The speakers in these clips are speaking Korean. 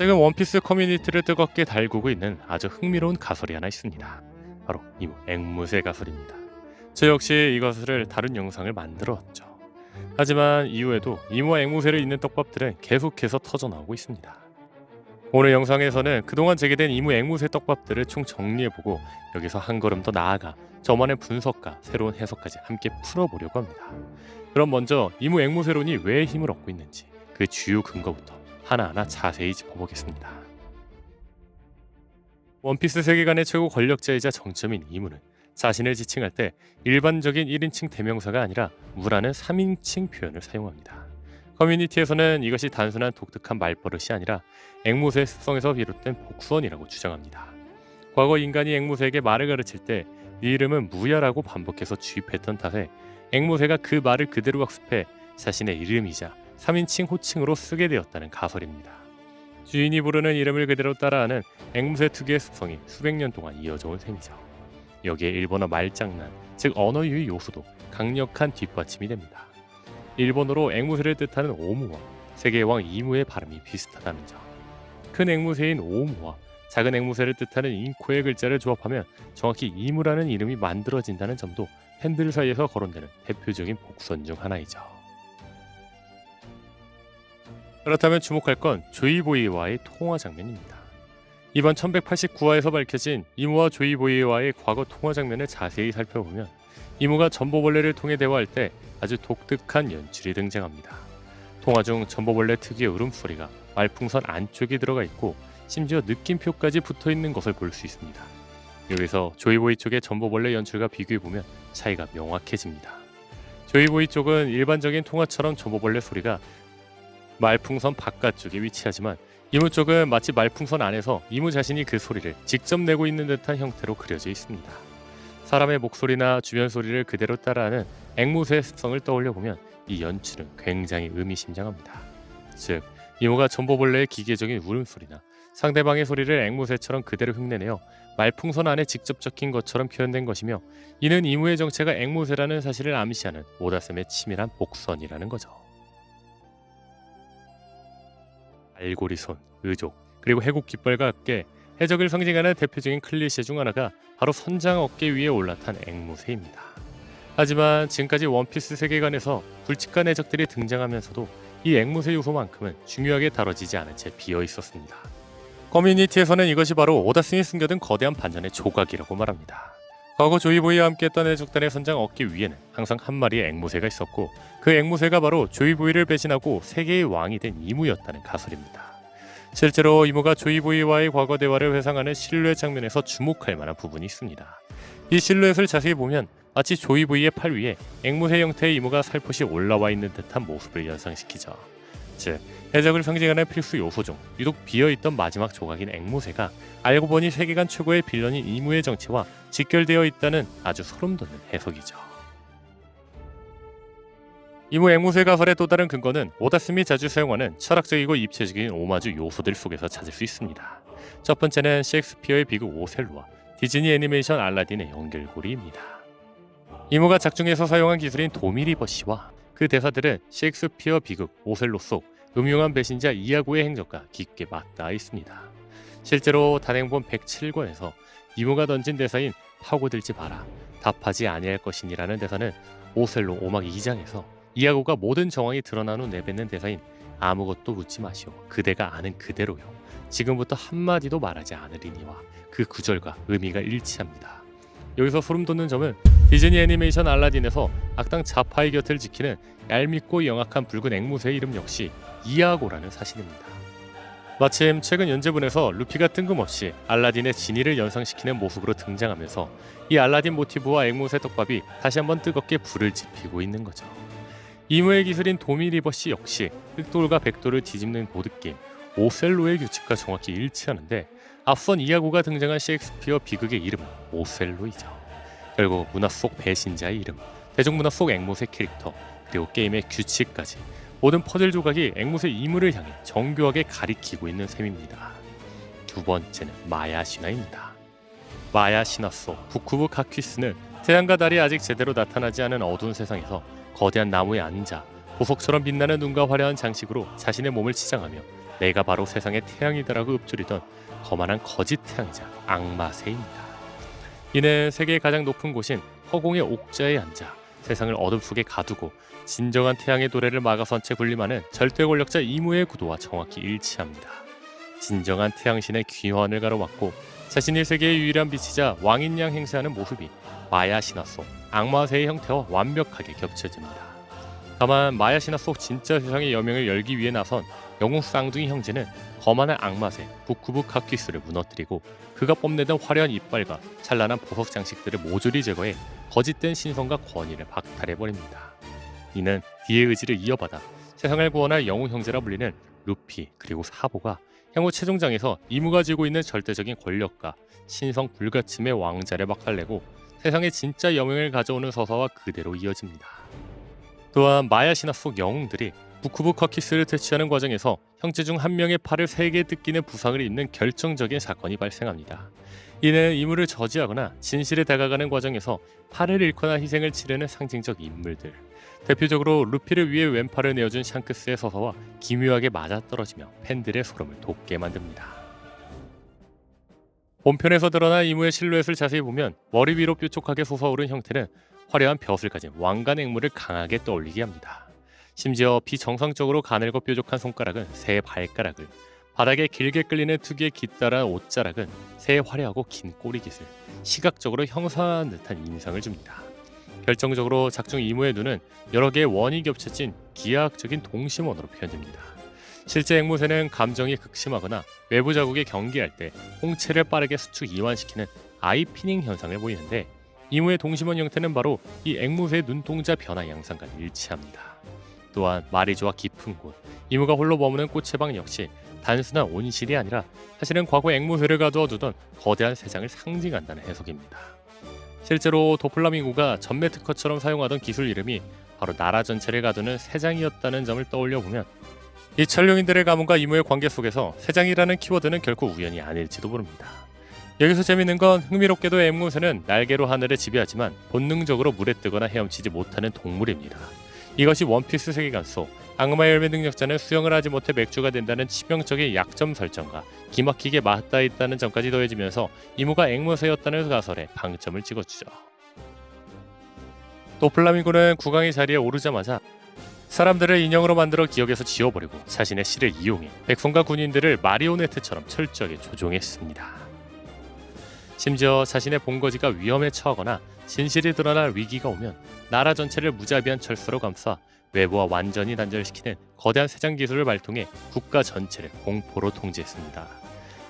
최근 원피스 커뮤니티를 뜨겁게 달구고 있는 아주 흥미로운 가설이 하나 있습니다. 바로 이무 앵무새 가설입니다. 저 역시 이것을 다룬 영상을 만들었죠. 하지만 이후에도 이무와 앵무새를 잇는 떡밥들은 계속해서 터져나오고 있습니다. 오늘 영상에서는 그동안 제기된 이무 앵무새 떡밥들을 총 정리해보고 여기서 한 걸음 더 나아가 저만의 분석과 새로운 해석까지 함께 풀어보려고 합니다. 그럼 먼저 이무 앵무새론이 왜 힘을 얻고 있는지 그 주요 근거부터 하나하나 자세히 짚어보겠습니다. 원피스 세계관의 최고 권력자이자 정점인 이무는 자신을 지칭할 때 일반적인 1인칭 대명사가 아니라 무라는 3인칭 표현을 사용합니다. 커뮤니티에서는 이것이 단순한 독특한 말버릇이 아니라 앵무새의 습성에서 비롯된 복선이라고 주장합니다. 과거 인간이 앵무새에게 말을 가르칠 때 네 이름은 무야라고 반복해서 주입했던 탓에 앵무새가 그 말을 그대로 학습해 자신의 이름이자 3인칭 호칭으로 쓰게 되었다는 가설입니다. 주인이 부르는 이름을 그대로 따라하는 앵무새 특유의 습성이 수백 년 동안 이어져 온 셈이죠. 여기에 일본어 말장난, 즉 언어 유희 요소도 강력한 뒷받침이 됩니다. 일본어로 앵무새를 뜻하는 오무와 세계의 왕 이무의 발음이 비슷하다는 점, 큰 앵무새인 오무와 작은 앵무새를 뜻하는 인코의 글자를 조합하면 정확히 이무라는 이름이 만들어진다는 점도 팬들 사이에서 거론되는 대표적인 복선 중 하나이죠. 그렇다면 주목할 건 조이보이와의 통화 장면입니다. 이번 1189화에서 밝혀진 이무와 조이보이와의 과거 통화 장면을 자세히 살펴보면 이무가 전보벌레를 통해 대화할 때 아주 독특한 연출이 등장합니다. 통화 중 전보벌레 특유의 울음소리가 말풍선 안쪽에 들어가 있고 심지어 느낌표까지 붙어있는 것을 볼 수 있습니다. 여기서 조이보이 쪽의 전보벌레 연출과 비교해보면 차이가 명확해집니다. 조이보이 쪽은 일반적인 통화처럼 전보벌레 소리가 말풍선 바깥쪽에 위치하지만 이무 쪽은 마치 말풍선 안에서 이무 자신이 그 소리를 직접 내고 있는 듯한 형태로 그려져 있습니다. 사람의 목소리나 주변 소리를 그대로 따라하는 앵무새의 습성을 떠올려보면 이 연출은 굉장히 의미심장합니다. 즉, 이무가 전보벌레의 기계적인 울음소리나 상대방의 소리를 앵무새처럼 그대로 흉내내어 말풍선 안에 직접 적힌 것처럼 표현된 것이며, 이는 이무의 정체가 앵무새라는 사실을 암시하는 오다셈의 치밀한 복선이라는 거죠. 알고리손, 의족, 그리고 해국 깃발과 함께 해적을 상징하는 대표적인 클리셰 중 하나가 바로 선장 어깨 위에 올라탄 앵무새입니다. 하지만 지금까지 원피스 세계관에서 굵직한 해적들이 등장하면서도 이 앵무새 요소만큼은 중요하게 다뤄지지 않은 채 비어 있었습니다. 커뮤니티에서는 이것이 바로 오다슨이 숨겨둔 거대한 반전의 조각이라고 말합니다. 과거 조이보이와 함께했던 해적단의 선장 어깨 위에는 항상 한 마리의 앵무새가 있었고, 그 앵무새가 바로 조이보이를 배신하고 세계의 왕이 된 이무였다는 가설입니다. 실제로 이무가 조이보이와의 과거 대화를 회상하는 실루엣 장면에서 주목할 만한 부분이 있습니다. 이 실루엣을 자세히 보면 마치 조이보이의 팔 위에 앵무새 형태의 이무가 살포시 올라와 있는 듯한 모습을 연상시키죠. 즉, 해적을 상징하는 필수 요소 중 유독 비어있던 마지막 조각인 앵무새가 알고 보니 세계관 최고의 빌런인 이무의 정체와 직결되어 있다는 아주 소름돋는 해석이죠. 이무 앵무새 가설의 또 다른 근거는 오다스미 자주 사용하는 철학적이고 입체적인 오마주 요소들 속에서 찾을 수 있습니다. 첫 번째는 셰익스피어의 비극 오셀로와 디즈니 애니메이션 알라딘의 연결고리입니다. 이무가 작중에서 사용한 기술인 도미리버시와 그 대사들은 셰익스피어 비극 오셀로 속 음흉한 배신자 이아고의 행적과 깊게 맞닿아 있습니다. 실제로 단행본 107권에서 이무가 던진 대사인 파고들지 마라, 답하지 아니할 것이니라는 대사는 오셀로 5막 2장에서 이아고가 모든 정황이 드러난 후 내뱉는 대사인 아무것도 묻지 마시오, 그대가 아는 그대로요, 지금부터 한마디도 말하지 않으리니와 그 구절과 의미가 일치합니다. 여기서 소름 돋는 점은 디즈니 애니메이션 알라딘에서 악당 자파의 곁을 지키는 얄밉고 영악한 붉은 앵무새의 이름 역시 이아고라는 사실입니다. 마침 최근 연재분에서 루피가 뜬금없이 알라딘의 진위를 연상시키는 모습으로 등장하면서 이 알라딘 모티브와 앵무새 떡밥이 다시 한번 뜨겁게 불을 지피고 있는 거죠. 이무의 기술인 도미리버시 역시 흑돌과 백돌을 뒤집는 보드게임 오셀로의 규칙과 정확히 일치하는데, 앞선 이아고가 등장한 셰익스피어 비극의 이름은 오셀로이죠. 결국 문화 속 배신자의 이름, 대중문화 속 앵무새 캐릭터, 그리고 게임의 규칙까지 모든 퍼즐 조각이 앵무새 이무를 향해 정교하게 가리키고 있는 셈입니다. 두 번째는 마야 신화입니다. 마야 신화 속 부쿠부 카퀴스는 태양과 달이 아직 제대로 나타나지 않은 어두운 세상에서 거대한 나무에 앉아 보석처럼 빛나는 눈과 화려한 장식으로 자신의 몸을 치장하며 내가 바로 세상의 태양이다라고 읊조리던 거만한 거짓 태양이자 악마새입니다. 이는 세계의 가장 높은 곳인 허공의 옥자에 앉아 세상을 어둠 속에 가두고 진정한 태양의 도래를 막아선 채 군림하는 절대 권력자 이무의 구도와 정확히 일치합니다. 진정한 태양신의 귀환을 가로막고 자신이 세계의 유일한 빛이자 왕인 양 행세하는 모습이 마야 신화 속 악마새의 형태와 완벽하게 겹쳐집니다. 다만 마야 신화 속 진짜 세상의 여명을 열기 위해 나선 영웅 쌍둥이 형제는 거만한 악마새 부쿠부 카키스를 무너뜨리고 그가 뽐내던 화려한 이빨과 찬란한 보석 장식들을 모조리 제거해 거짓된 신성과 권위를 박탈해버립니다. 이는 디의 의지를 이어받아 세상을 구원할 영웅 형제라 불리는 루피 그리고 사보가 향후 최종장에서 이무가 쥐고 있는 절대적인 권력과 신성 불가침의 왕자를 박살내고 세상의 진짜 여명을 가져오는 서사와 그대로 이어집니다. 또한 마야 신화 속 영웅들이 부쿠부 커키스를 퇴치하는 과정에서 형제 중 한 명의 팔을 3개 뜯기는 부상을 입는 결정적인 사건이 발생합니다. 이는 이무를 저지하거나 진실에 다가가는 과정에서 팔을 잃거나 희생을 치르는 상징적 인물들, 대표적으로 루피를 위해 왼팔을 내어준 샹크스의 서사와 기묘하게 맞아떨어지며 팬들의 소름을 돋게 만듭니다. 본편에서 드러난 이무의 실루엣을 자세히 보면 머리 위로 뾰족하게 솟아오른 형태는 화려한 벼슬 가진 왕관 앵무를 강하게 떠올리게 합니다. 심지어 비정상적으로 가늘고 뾰족한 손가락은 새의 발가락을, 바닥에 길게 끌리는 특유의 깃달한 옷자락은 새의 화려하고 긴 꼬리깃을 시각적으로 형상화한 듯한 인상을 줍니다. 결정적으로 작중 이무의 눈은 여러 개의 원이 겹쳐진 기하학적인 동심원으로 표현됩니다. 실제 앵무새는 감정이 극심하거나 외부 자국에 경계할 때 홍채를 빠르게 수축 이완시키는 아이피닝 현상을 보이는데, 이무의 동심원 형태는 바로 이 앵무새의 눈동자 변화 양상과 일치합니다. 또한 마리조와 깊은 곳, 이무가 홀로 머무는 꽃의 방 역시 단순한 온실이 아니라 사실은 과거 앵무새를 가두어 두던 거대한 새장을 상징한다는 해석입니다. 실제로 도플라밍고가 전매 특허처럼 사용하던 기술 이름이 바로 나라 전체를 가두는 새장이었다는 점을 떠올려 보면 이 천룡인들의 가문과 이무의 관계 속에서 새장이라는 키워드는 결코 우연이 아닐지도 모릅니다. 여기서 재밌는 건 흥미롭게도 앵무새는 날개로 하늘을 지배하지만 본능적으로 물에 뜨거나 헤엄치지 못하는 동물입니다. 이것이 원피스 세계관 속 악마 열매 능력자는 수영을 하지 못해 맥주가 된다는 치명적인 약점 설정과 기막히게 맞닿아 있다는 점까지 더해지면서 이무가 앵무새였다는 가설에 방점을 찍어주죠. 도플라밍고는 국왕의 자리에 오르자마자 사람들을 인형으로 만들어 기억에서 지워버리고 자신의 씨를 이용해 백성과 군인들을 마리오네트처럼 철저하게 조종했습니다. 심지어 자신의 본거지가 위험에 처하거나 진실이 드러날 위기가 오면 나라 전체를 무자비한 철수로 감싸 외부와 완전히 단절시키는 거대한 새장 기술을 발동해 국가 전체를 공포로 통제했습니다.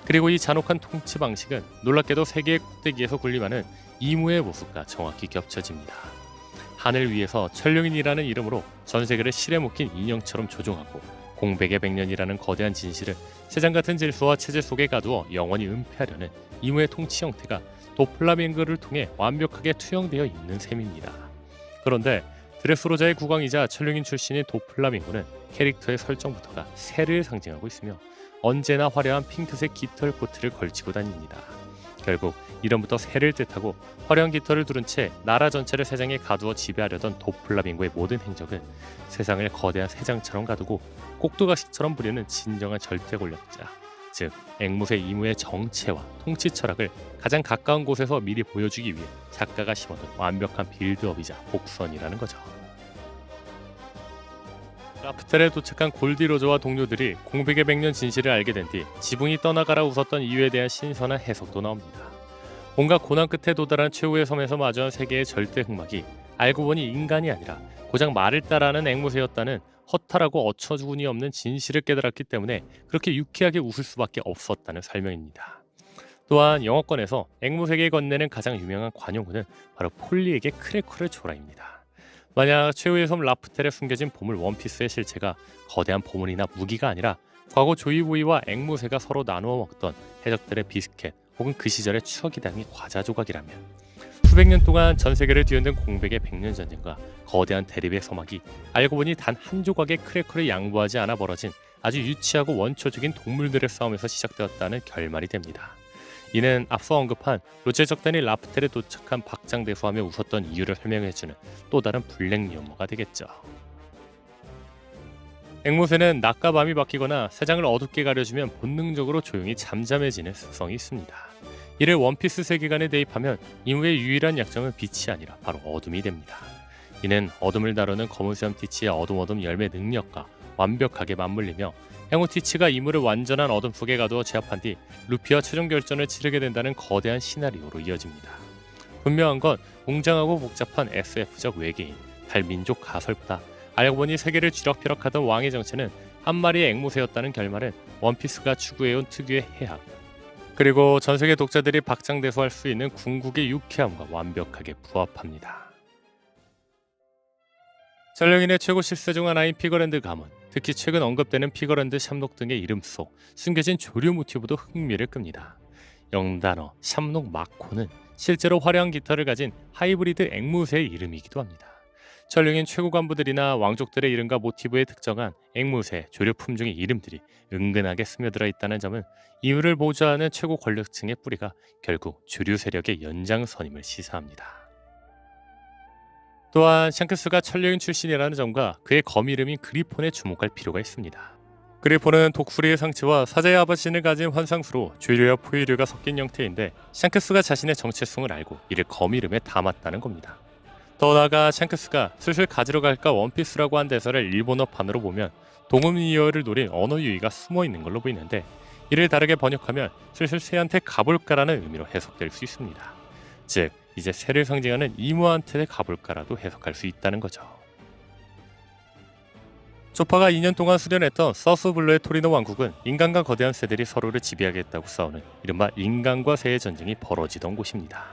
그리고 이 잔혹한 통치 방식은 놀랍게도 세계의 꼭대기에서 군림하는 이무의 모습과 정확히 겹쳐집니다. 하늘 위에서 천룡인이라는 이름으로 전 세계를 실에 묶인 인형처럼 조종하고 공백의 백년이라는 거대한 진실을 새장 같은 질서와 체제 속에 가두어 영원히 은폐하려는 이무의 통치 형태가 도플라밍고를 통해 완벽하게 투영되어 있는 셈입니다. 그런데 드레스로자의 국왕이자 천룡인 출신인 도플라밍고는 캐릭터의 설정부터가 새를 상징하고 있으며 언제나 화려한 핑크색 깃털 코트를 걸치고 다닙니다. 결국 이름부터 새를 뜻하고 화려한 깃털을 두른 채 나라 전체를 새장에 가두어 지배하려던 도플라밍고의 모든 행적은 세상을 거대한 새장처럼 가두고 꼭두각시처럼 부리는 진정한 절대 권력자, 즉 앵무새 이무의 정체와 통치 철학을 가장 가까운 곳에서 미리 보여주기 위해 작가가 심어둔 완벽한 빌드업이자 복선이라는 거죠. 라프텔에 도착한 골디로저와 동료들이 공백의 백년 진실을 알게 된 뒤 지붕이 떠나가라 웃었던 이유에 대한 신선한 해석도 나옵니다. 온갖 고난 끝에 도달한 최후의 섬에서 마주한 세계의 절대 흑막이 알고 보니 인간이 아니라 고작 말을 따라하는 앵무새였다는 허탈하고 어처구니 없는 진실을 깨달았기 때문에 그렇게 유쾌하게 웃을 수밖에 없었다는 설명입니다. 또한 영어권에서 앵무새에게 건네는 가장 유명한 관용구는 바로 폴리에게 크래커를 줘라입니다. 만약 최후의 섬 라프텔에 숨겨진 보물 원피스의 실체가 거대한 보물이나 무기가 아니라 과거 조이보이와 앵무새가 서로 나누어 먹던 해적들의 비스켓 혹은 그 시절의 추억이 담긴 과자 조각이라면, 수백 년 동안 전 세계를 뒤흔든 공백의 백년 전쟁과 거대한 대립의 서막이 알고 보니 단 한 조각의 크래커를 양보하지 않아 벌어진 아주 유치하고 원초적인 동물들의 싸움에서 시작되었다는 결말이 됩니다. 이는 앞서 언급한 로제 적단이 라프텔에 도착한 박장대소하며 웃었던 이유를 설명해주는 또 다른 블랙 유머가 되겠죠. 앵무새는 낮과 밤이 바뀌거나 세상을 어둡게 가려주면 본능적으로 조용히 잠잠해지는 습성이 있습니다. 이를 원피스 세계관에 대입하면 이무의 유일한 약점은 빛이 아니라 바로 어둠이 됩니다. 이는 어둠을 다루는 검은수염 티치의 어둠 열매 능력과 완벽하게 맞물리며 행우 티치가 이무를 완전한 어둠 속에 가두어 제압한 뒤 루피와 최종 결전을 치르게 된다는 거대한 시나리오로 이어집니다. 분명한 건 웅장하고 복잡한 SF적 외계인, 달민족 가설보다 알고 보니 세계를 쥐락펴락하던 왕의 정체는 한 마리의 앵무새였다는 결말은 원피스가 추구해온 특유의 해악, 그리고 전세계 독자들이 박장대소할 수 있는 궁극의 유쾌함과 완벽하게 부합합니다. 전령인의 최고 실세 중 하나인 피거랜드 가문, 특히 최근 언급되는 피거랜드 샴록 등의 이름 속 숨겨진 조류 모티브도 흥미를 끕니다. 영단어 샴록 마코는 실제로 화려한 깃털을 가진 하이브리드 앵무새의 이름이기도 합니다. 전령인 최고 간부들이나 왕족들의 이름과 모티브에 특정한 앵무새, 조류 품종의 이름들이 은근하게 스며들어 있다는 점은 이유를 보좌하는 최고 권력층의 뿌리가 결국 주류 세력의 연장선임을 시사합니다. 또한 샹크스가 천령인 출신이라는 점과 그의 검 이름인 그리폰에 주목할 필요가 있습니다. 그리폰은 독수리의 상체와 사자의 아버신을 가진 환상수로 조류와 포유류가 섞인 형태인데 샹크스가 자신의 정체성을 알고 이를 검 이름에 담았다는 겁니다. 더 나아가 샹크스가 슬슬 가지러 갈까 원피스라고 한 대사를 일본어판으로 보면 동음이어를 노린 언어 유희가 숨어있는 걸로 보이는데 이를 다르게 번역하면 슬슬 새한테 가볼까라는 의미로 해석될 수 있습니다. 즉 이제 새를 상징하는 이무한테 가볼까라도 해석할 수 있다는 거죠. 조파가 2년 동안 수련했던 서스블루의 토리노 왕국은 인간과 거대한 새들이 서로를 지배하겠다고 싸우는 이른바 인간과 새의 전쟁이 벌어지던 곳입니다.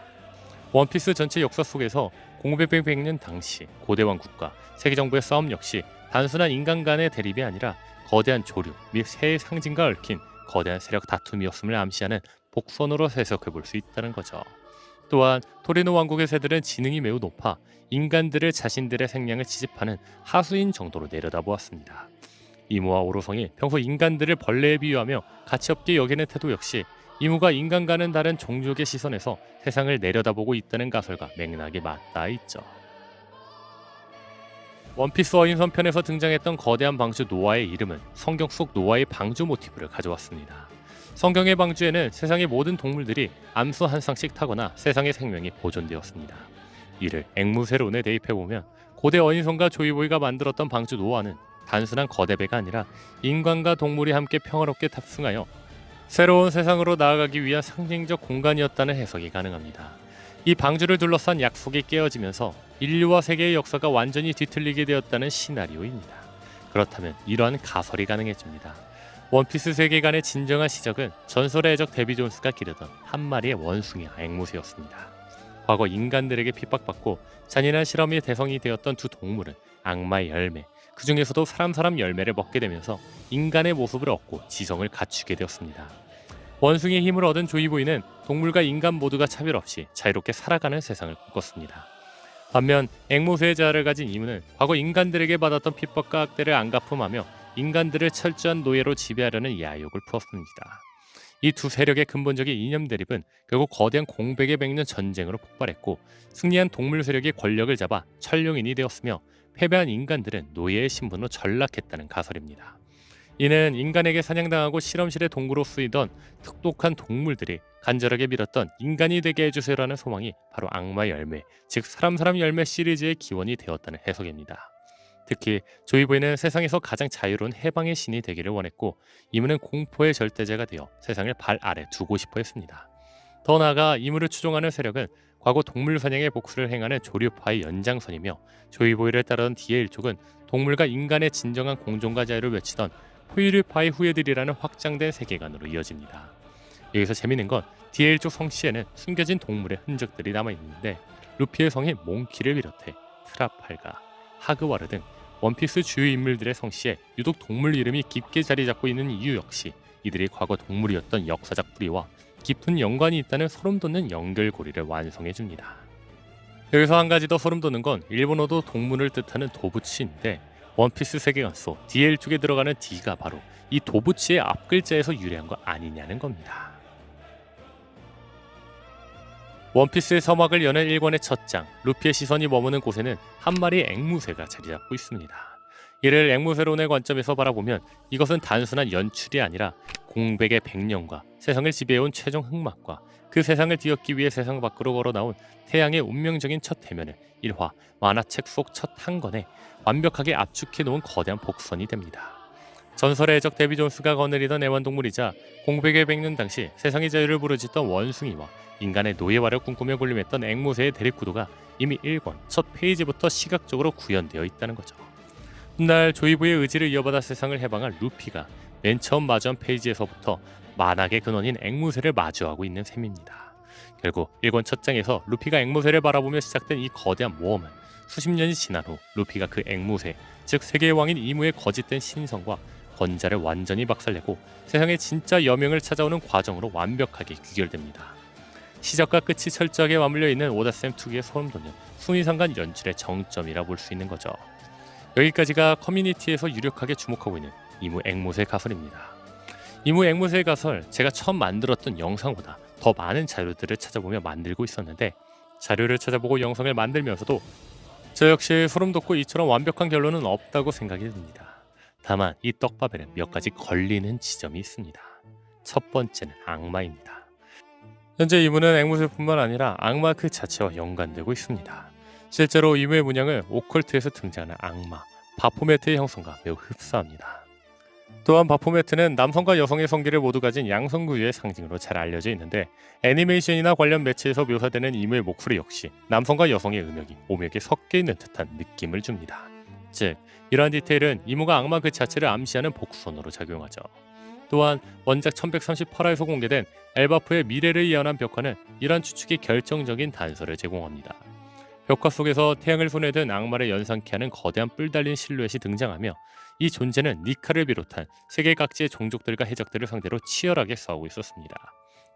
원피스 전체 역사 속에서 공백백 년 당시 고대 왕국과 세계정부의 싸움 역시 단순한 인간 간의 대립이 아니라 거대한 조류 및 새의 상징과 얽힌 거대한 세력 다툼이었음을 암시하는 복선으로 해석해 볼 수 있다는 거죠. 또한 토리노 왕국의 새들은 지능이 매우 높아 인간들을 자신들의 생명을 지집하는 하수인 정도로 내려다보았습니다. 이무와 오로성이 평소 인간들을 벌레에 비유하며 가치없게 여기는 태도 역시 이무가 인간과는 다른 종족의 시선에서 세상을 내려다보고 있다는 가설과 맥락이 맞닿아 있죠. 원피스 어인선 편에서 등장했던 거대한 방주 노아의 이름은 성경 속 노아의 방주 모티브를 가져왔습니다. 성경의 방주에는 세상의 모든 동물들이 암수 한 쌍씩 타거나 세상의 생명이 보존되었습니다. 이를 앵무새론에 대입해보면 고대 어인선과 조이보이가 만들었던 방주 노아는 단순한 거대 배가 아니라 인간과 동물이 함께 평화롭게 탑승하여 새로운 세상으로 나아가기 위한 상징적 공간이었다는 해석이 가능합니다. 이 방주를 둘러싼 약속이 깨어지면서 인류와 세계의 역사가 완전히 뒤틀리게 되었다는 시나리오입니다. 그렇다면 이러한 가설이 가능해집니다. 원피스 세계관의 진정한 시작은 전설의 해적 데비 존스가 기르던 한 마리의 원숭이 앵무새였습니다. 과거 인간들에게 핍박받고 잔인한 실험의 대상이 되었던 두 동물은 악마의 열매, 그 중에서도 사람 열매를 먹게 되면서 인간의 모습을 얻고 지성을 갖추게 되었습니다. 원숭이의 힘을 얻은 조이보이는 동물과 인간 모두가 차별 없이 자유롭게 살아가는 세상을 꿈꿨습니다. 반면 앵무새의 자아를 가진 이무는 과거 인간들에게 받았던 핍박과 학대를 안갚음하며 인간들을 철저한 노예로 지배하려는 야욕을 품었습니다. 이 두 세력의 근본적인 이념 대립은 결국 거대한 공백의 100년 전쟁으로 폭발했고 승리한 동물 세력이 권력을 잡아 천룡인이 되었으며 패배한 인간들은 노예의 신분으로 전락했다는 가설입니다. 이는 인간에게 사냥당하고 실험실의 동구로 쓰이던 특독한 동물들이 간절하게 빌었던 인간이 되게 해주세요라는 소망이 바로 악마 열매, 즉 사람 열매 시리즈의 기원이 되었다는 해석입니다. 특히 조이보이는 세상에서 가장 자유로운 해방의 신이 되기를 원했고 이무는 공포의 절대자가 되어 세상을 발 아래 두고 싶어 했습니다. 더 나아가 이무를 추종하는 세력은 과거 동물 사냥의 복수를 행하는 조류파의 연장선이며 조이보이를 따르던 디에일족은 동물과 인간의 진정한 공존과 자유를 외치던 포유류파의 후예들이라는 확장된 세계관으로 이어집니다. 여기서 재밌는 건 디에일족 성씨에는 숨겨진 동물의 흔적들이 남아있는데 루피의 성인 몽키를 비롯해 트라팔가, 하그와르 등 원피스 주요 인물들의 성씨에 유독 동물 이름이 깊게 자리 잡고 있는 이유 역시 이들이 과거 동물이었던 역사적 뿌리와 깊은 연관이 있다는 소름 돋는 연결고리를 완성해줍니다. 여기서 한 가지 더 소름 돋는 건 일본어도 동물을 뜻하는 도부치인데 원피스 세계관 속 DL 쪽에 들어가는 D가 바로 이 도부치의 앞글자에서 유래한 거 아니냐는 겁니다. 원피스의 서막을 여는 1권의 첫 장, 루피의 시선이 머무는 곳에는 한 마리의 앵무새가 자리 잡고 있습니다. 이를 앵무새론의 관점에서 바라보면 이것은 단순한 연출이 아니라 공백의 백년과 세상을 지배해온 최종 흑막과 그 세상을 뒤엎기 위해 세상 밖으로 걸어 나온 태양의 운명적인 첫 대면을 일화 만화책 속 첫 한 권에 완벽하게 압축해 놓은 거대한 복선이 됩니다. 전설의 해적 데비 존스가 거느리던 애완동물이자 공백의 백년 당시 세상의 자유를 부르짖던 원숭이와 인간의 노예화를 꿈꾸며 군림했던 앵무새의 대립구도가 이미 1권 첫 페이지부터 시각적으로 구현되어 있다는 거죠. 훗날 조이부의 의지를 이어받아 세상을 해방한 루피가 맨 처음 마주한 페이지에서부터 만악의 근원인 앵무새를 마주하고 있는 셈입니다. 결국 1권 첫 장에서 루피가 앵무새를 바라보며 시작된 이 거대한 모험은 수십 년이 지난 후 루피가 그 앵무새, 즉 세계의 왕인 이무의 거짓된 신성과 권자를 완전히 박살내고 세상의 진짜 여명을 찾아오는 과정으로 완벽하게 귀결됩니다. 시작과 끝이 철저하게 맞물려 있는 오다쌤 특유의 소름 돋는 순위상간 연출의 정점이라 볼 수 있는 거죠. 여기까지가 커뮤니티에서 유력하게 주목하고 있는 이무 앵무새 가설입니다. 이무 앵무새 가설, 제가 처음 만들었던 영상보다 더 많은 자료들을 찾아보며 만들고 있었는데 자료를 찾아보고 영상을 만들면서도 저 역시 소름 돋고 이처럼 완벽한 결론은 없다고 생각이 듭니다. 다만 이 떡밥에는 몇 가지 걸리는 지점이 있습니다. 첫 번째는 악마입니다. 현재 이무는 앵무새뿐만 아니라 악마 그 자체와 연관되고 있습니다. 실제로 이무의 문양은 오컬트에서 등장하는 악마, 바포메트의 형성과 매우 흡사합니다. 또한 바포메트는 남성과 여성의 성기를 모두 가진 양성구유의 상징으로 잘 알려져 있는데 애니메이션이나 관련 매체에서 묘사되는 이무의 목소리 역시 남성과 여성의 음역이 오묘하게 섞여 있는 듯한 느낌을 줍니다. 즉, 이러한 디테일은 이무가 악마 그 자체를 암시하는 복선으로 작용하죠. 또한 원작 1138화에서 공개된 엘바프의 미래를 예언한 벽화는 이러한 추측이 결정적인 단서를 제공합니다. 벽화 속에서 태양을 손에 든 악마를 연상케 하는 거대한 뿔 달린 실루엣이 등장하며 이 존재는 니카를 비롯한 세계 각지의 종족들과 해적들을 상대로 치열하게 싸우고 있었습니다.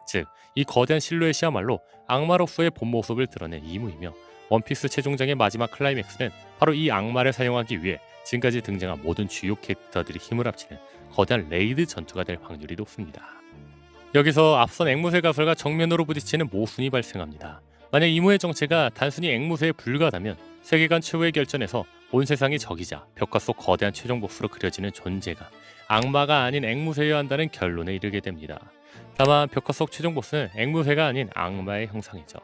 즉, 이 거대한 실루엣이야말로 악마로서의 본 모습을 드러낸 이무이며 원피스 최종장의 마지막 클라이맥스는 바로 이 악마를 사용하기 위해 지금까지 등장한 모든 주요 캐릭터들이 힘을 합치는 거대한 레이드 전투가 될 확률이 높습니다. 여기서 앞선 앵무새 가설과 정면으로 부딪히는 모순이 발생합니다. 만약 이무의 정체가 단순히 앵무새에 불과하다면 세계관 최후의 결전에서 온 세상이 적이자 벽화 속 거대한 최종 보스로 그려지는 존재가 악마가 아닌 앵무새여야 한다는 결론에 이르게 됩니다. 다만 벽화 속 최종 보스는 앵무새가 아닌 악마의 형상이죠.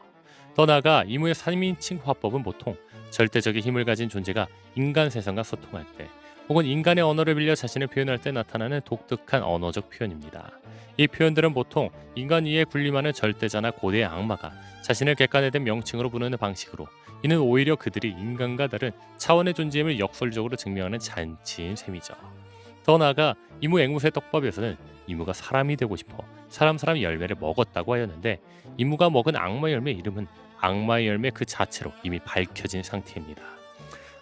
더 나아가 이무의 3인칭 화법은 보통 절대적인 힘을 가진 존재가 인간 세상과 소통할 때 혹은 인간의 언어를 빌려 자신을 표현할 때 나타나는 독특한 언어적 표현입니다. 이 표현들은 보통 인간 이에 군림하는 절대자나 고대의 악마가 자신을 객관화된 명칭으로 부르는 방식으로 이는 오히려 그들이 인간과 다른 차원의 존재임을 역설적으로 증명하는 잔치인 셈이죠. 더 나아가 이무 앵무새 떡밥에서는 이무가 사람이 되고 싶어 사람 열매를 먹었다고 하였는데 이무가 먹은 악마 열매 이름은 악마의 열매 그 자체로 이미 밝혀진 상태입니다.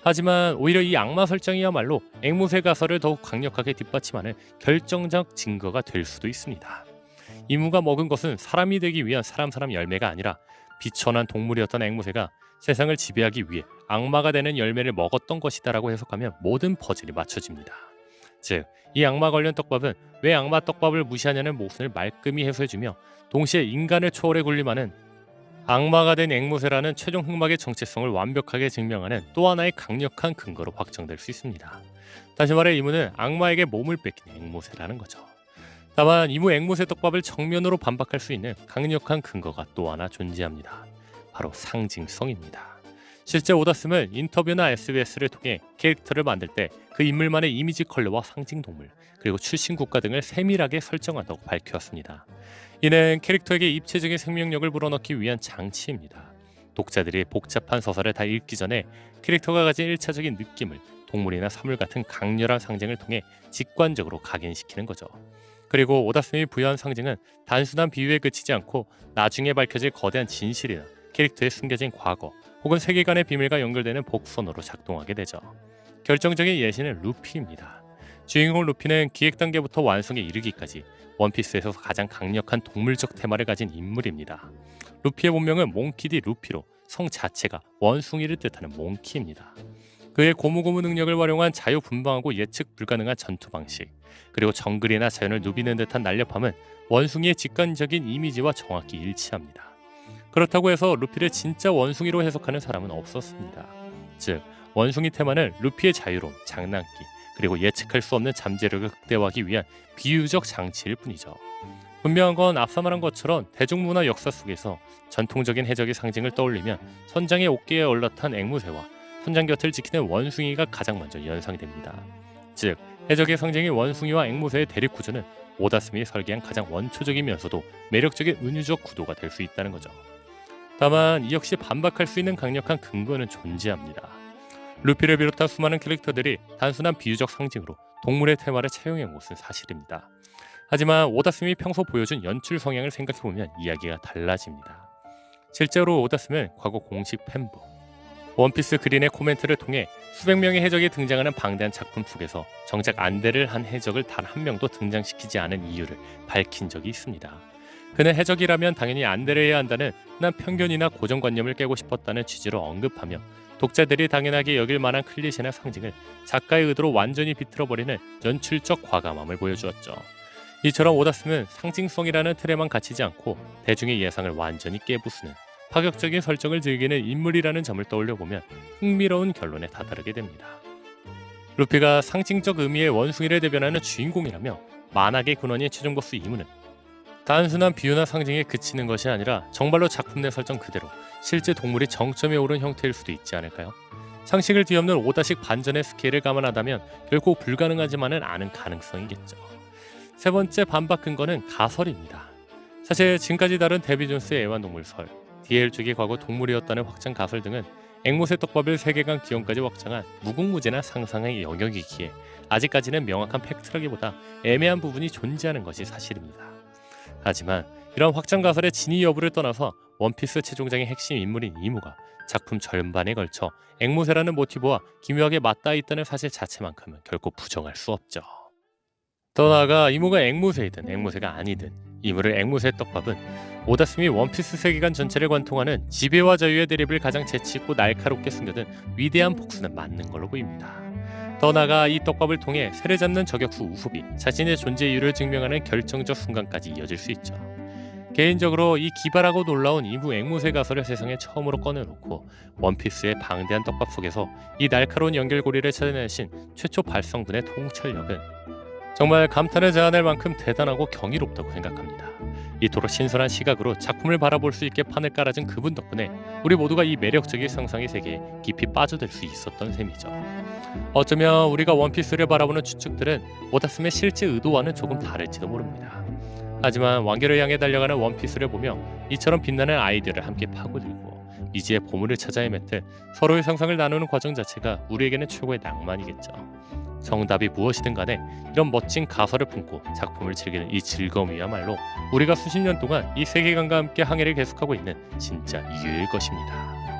하지만 오히려 이 악마 설정이야말로 앵무새 가설을 더욱 강력하게 뒷받침하는 결정적 증거가 될 수도 있습니다. 이무가 먹은 것은 사람이 되기 위한 사람 열매가 아니라 비천한 동물이었던 앵무새가 세상을 지배하기 위해 악마가 되는 열매를 먹었던 것이다라고 해석하면 모든 퍼즐이 맞춰집니다. 즉, 이 악마 관련 떡밥은 왜 악마 떡밥을 무시하냐는 모순을 말끔히 해소해주며 동시에 인간을 초월해 군림하는 악마가 된 앵무새라는 최종 흑막의 정체성을 완벽하게 증명하는 또 하나의 강력한 근거로 확정될 수 있습니다. 다시 말해 이무는 악마에게 몸을 뺏긴 앵무새라는 거죠. 다만 이무 앵무새 떡밥을 정면으로 반박할 수 있는 강력한 근거가 또 하나 존재합니다. 바로 상징성입니다. 실제 오다스는 인터뷰나 SBS를 통해 캐릭터를 만들 때 그 인물만의 이미지 컬러와 상징 동물 그리고 출신 국가 등을 세밀하게 설정한다고 밝혀왔습니다. 이는 캐릭터에게 입체적인 생명력을 불어넣기 위한 장치입니다. 독자들이 복잡한 서사를 다 읽기 전에 캐릭터가 가진 1차적인 느낌을 동물이나 사물 같은 강렬한 상징을 통해 직관적으로 각인시키는 거죠. 그리고 오다스미 부여한 상징은 단순한 비유에 그치지 않고 나중에 밝혀질 거대한 진실이나 캐릭터의 숨겨진 과거 혹은 세계관의 비밀과 연결되는 복선으로 작동하게 되죠. 결정적인 예시는 루피입니다. 주인공 루피는 기획 단계부터 완성에 이르기까지 원피스에서 가장 강력한 동물적 테마를 가진 인물입니다. 루피의 본명은 몽키디 루피로 성 자체가 원숭이를 뜻하는 몽키입니다. 그의 고무고무 능력을 활용한 자유분방하고 예측 불가능한 전투 방식 그리고 정글이나 자연을 누비는 듯한 날렵함은 원숭이의 직관적인 이미지와 정확히 일치합니다. 그렇다고 해서 루피를 진짜 원숭이로 해석하는 사람은 없었습니다. 즉 원숭이 테마는 루피의 자유로움, 장난기, 그리고 예측할 수 없는 잠재력을 극대화하기 위한 비유적 장치일 뿐이죠. 분명한 건 앞서 말한 것처럼 대중문화 역사 속에서 전통적인 해적의 상징을 떠올리면 선장의 어깨에 올라탄 앵무새와 선장 곁을 지키는 원숭이가 가장 먼저 연상이 됩니다. 즉, 해적의 상징인 원숭이와 앵무새의 대립 구조는 오다 스미이 설계한 가장 원초적이면서도 매력적인 은유적 구도가 될 수 있다는 거죠. 다만 이 역시 반박할 수 있는 강력한 근거는 존재합니다. 루피를 비롯한 수많은 캐릭터들이 단순한 비유적 상징으로 동물의 테마를 차용한 것은 사실입니다. 하지만 오다 스미이 평소 보여준 연출 성향을 생각해보면 이야기가 달라집니다. 실제로 오다 스미는 과거 공식 팬북 원피스 그린의 코멘트를 통해 수백 명의 해적이 등장하는 방대한 작품 속에서 정작 안대를 한 해적을 단 한 명도 등장시키지 않은 이유를 밝힌 적이 있습니다. 그는 해적이라면 당연히 안대를 해야 한다는 흔한 편견이나 고정관념을 깨고 싶었다는 취지로 언급하며 독자들이 당연하게 여길 만한 클리셰나 상징을 작가의 의도로 완전히 비틀어버리는 연출적 과감함을 보여주었죠. 이처럼 오다 스미는 상징성이라는 틀에만 갇히지 않고 대중의 예상을 완전히 깨부수는 파격적인 설정을 즐기는 인물이라는 점을 떠올려보면 흥미로운 결론에 다다르게 됩니다. 루피가 상징적 의미의 원숭이를 대변하는 주인공이라며 만악의 근원인 최종 보스 이무는 단순한 비유나 상징에 그치는 것이 아니라 정말로 작품 내 설정 그대로 실제 동물이 정점에 오른 형태일 수도 있지 않을까요? 상식을 뒤엎는 오다식 반전의 스케일을 감안하다면 결코 불가능하지만은 않은 가능성이겠죠. 세 번째 반박 근거는 가설입니다. 사실 지금까지 다룬 데비 존스의 애완동물설, DL 쪽이 과거 동물이었다는 확장 가설 등은 앵무새 떡밥을 세계관 기원까지 확장한 무궁무진한 상상의 영역이기에 아직까지는 명확한 팩트라기보다 애매한 부분이 존재하는 것이 사실입니다. 하지만 이런 확장 가설의 진위 여부를 떠나서 원피스 최종장의 핵심 인물인 이무가 작품 전반에 걸쳐 앵무새라는 모티브와 기묘하게 맞닿아 있다는 사실 자체만큼은 결코 부정할 수 없죠. 더 나아가 이무가 앵무새이든 앵무새가 아니든 이무를 앵무새 떡밥은 오다 스미이 원피스 세계관 전체를 관통하는 지배와 자유의 대립을 가장 재치있고 날카롭게 숨겨둔 위대한 복수는 맞는 걸로 보입니다. 더 나아가 이 떡밥을 통해 새를 잡는 저격수 우섭이 자신의 존재 이유를 증명하는 결정적 순간까지 이어질 수 있죠. 개인적으로 이 기발하고 놀라운 이무 앵무새 가설을 세상에 처음으로 꺼내놓고 원피스의 방대한 떡밥 속에서 이 날카로운 연결고리를 찾아내신 최초 발성분의 통찰력은 정말 감탄을 자아낼 만큼 대단하고 경이롭다고 생각합니다. 이토록 신선한 시각으로 작품을 바라볼 수 있게 판을 깔아준 그분 덕분에 우리 모두가 이 매력적인 상상의 세계에 깊이 빠져들 수 있었던 셈이죠. 어쩌면 우리가 원피스를 바라보는 추측들은 오다 스미의 실제 의도와는 조금 다를지도 모릅니다. 하지만 완결을 향해 달려가는 원피스를 보며 이처럼 빛나는 아이디어를 함께 파고들고 미지의 보물을 찾아 헤맸듯 서로의 상상을 나누는 과정 자체가 우리에게는 최고의 낭만이겠죠. 정답이 무엇이든 간에 이런 멋진 가설을 품고 작품을 즐기는 이 즐거움이야말로 우리가 수십 년 동안 이 세계관과 함께 항해를 계속하고 있는 진짜 이유일 것입니다.